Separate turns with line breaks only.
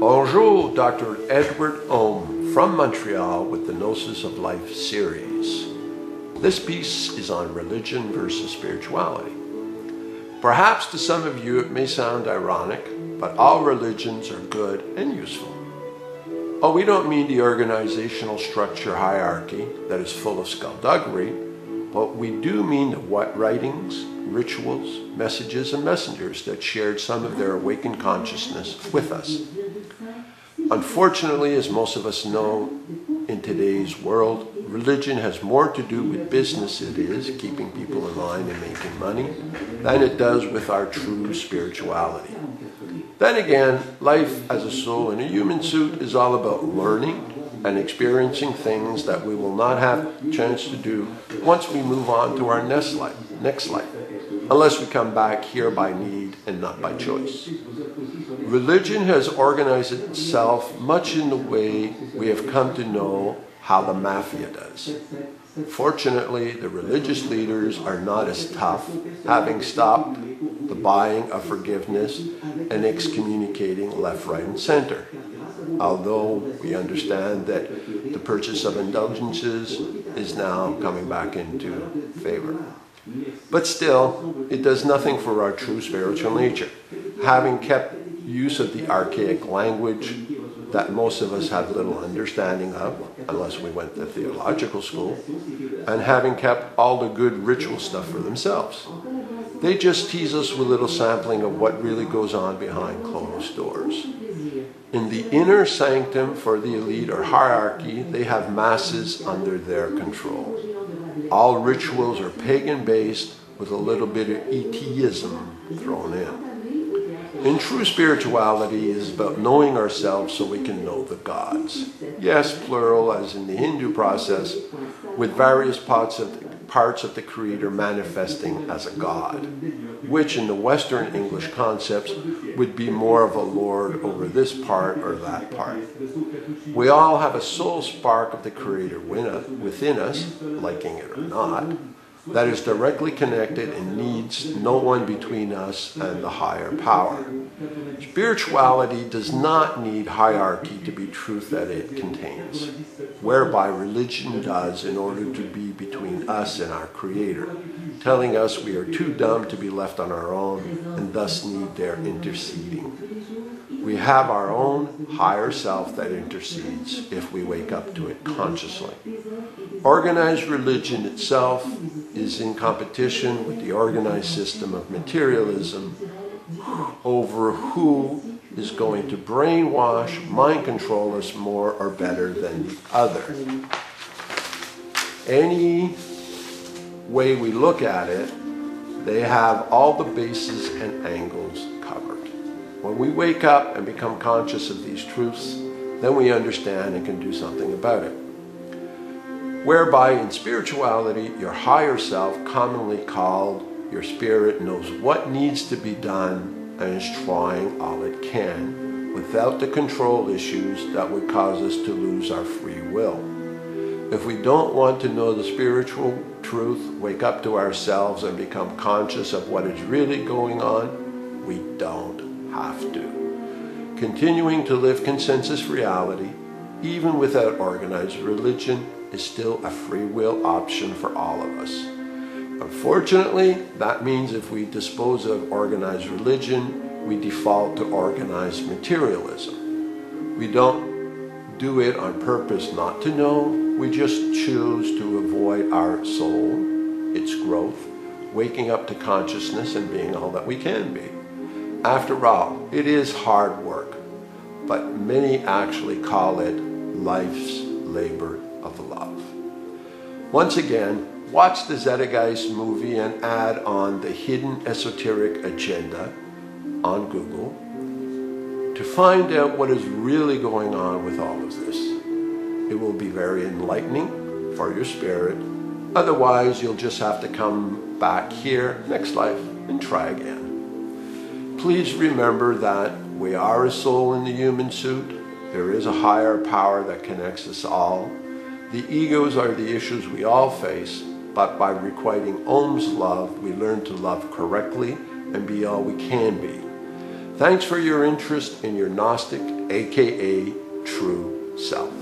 Bonjour, Dr. Edward from Montreal with the Gnosis of Life series. This piece is on religion versus spirituality. Perhaps to some of you it may sound ironic, but all religions are good and useful. Oh, we don't mean the organizational structure hierarchy that is full of skullduggery, but we do mean the writings, rituals, messages, and messengers that shared some of their awakened consciousness with us. Unfortunately, as most of us know, in today's world, religion has more to do with business, it is, keeping people in line and making money, than it does with our true spirituality. Then again, life as a soul in a human suit is all about learning and experiencing things that we will not have a chance to do once we move on to our next life, unless we come back here by need and not by choice. Religion has organized itself much in the way we have come to know how the mafia does. Fortunately, the religious leaders are not as tough, having stopped the buying of forgiveness and excommunicating left, right, and center. Although we understand that the purchase of indulgences is now coming back into favor. But still, it does nothing for our true spiritual nature. Having kept use of the archaic language that most of us have little understanding of, unless we went to theological school, and having kept all the good ritual stuff for themselves. They just tease us with a little sampling of what really goes on behind closed doors. In the inner sanctum for the elite or hierarchy, they have masses under their control. All rituals are pagan-based with a little bit of ETism thrown in. In true spirituality, it is about knowing ourselves so we can know the gods. Yes, plural, as in the Hindu process, with various parts of the Creator manifesting as a God, which in the Western English concepts would be more of a Lord over this part or that part. We all have a soul spark of the Creator within us, liking it or not, that is directly connected and needs no one between us and the higher power. Spirituality does not need hierarchy to be truth that it contains, whereby religion does in order to be between us and our Creator, telling us we are too dumb to be left on our own and thus need their interceding. We have our own higher self that intercedes if we wake up to it consciously. Organized religion itself is in competition with the organized system of materialism over who is going to brainwash, mind control us more or better than the other. Any way we look at it, they have all the bases and angles covered. When we wake up and become conscious of these truths, then we understand and can do something about it. Whereby in spirituality, your higher self, commonly called your spirit, knows what needs to be done and is trying all it can without the control issues that would cause us to lose our free will. If we don't want to know the spiritual truth, wake up to ourselves and become conscious of what is really going on, we don't have to. Continuing to live consensus reality, even without organized religion, is still a free will option for all of us. Unfortunately, that means if we dispose of organized religion, we default to organized materialism. We don't do it on purpose not to know, we just choose to avoid our soul, its growth, waking up to consciousness and being all that we can be. After all, it is hard work, but many actually call it life's labor of love. Once again, watch the Zeitgeist movie and add on the Hidden Esoteric Agenda on Google to find out what is really going on with all of this. It will be very enlightening for your spirit. Otherwise, you'll just have to come back here next life and try again. Please remember that we are a soul in the human suit. There is a higher power that connects us all. The egos are the issues we all face, but by requiting Om's love, we learn to love correctly and be all we can be. Thanks for your interest in your Gnostic aka true self.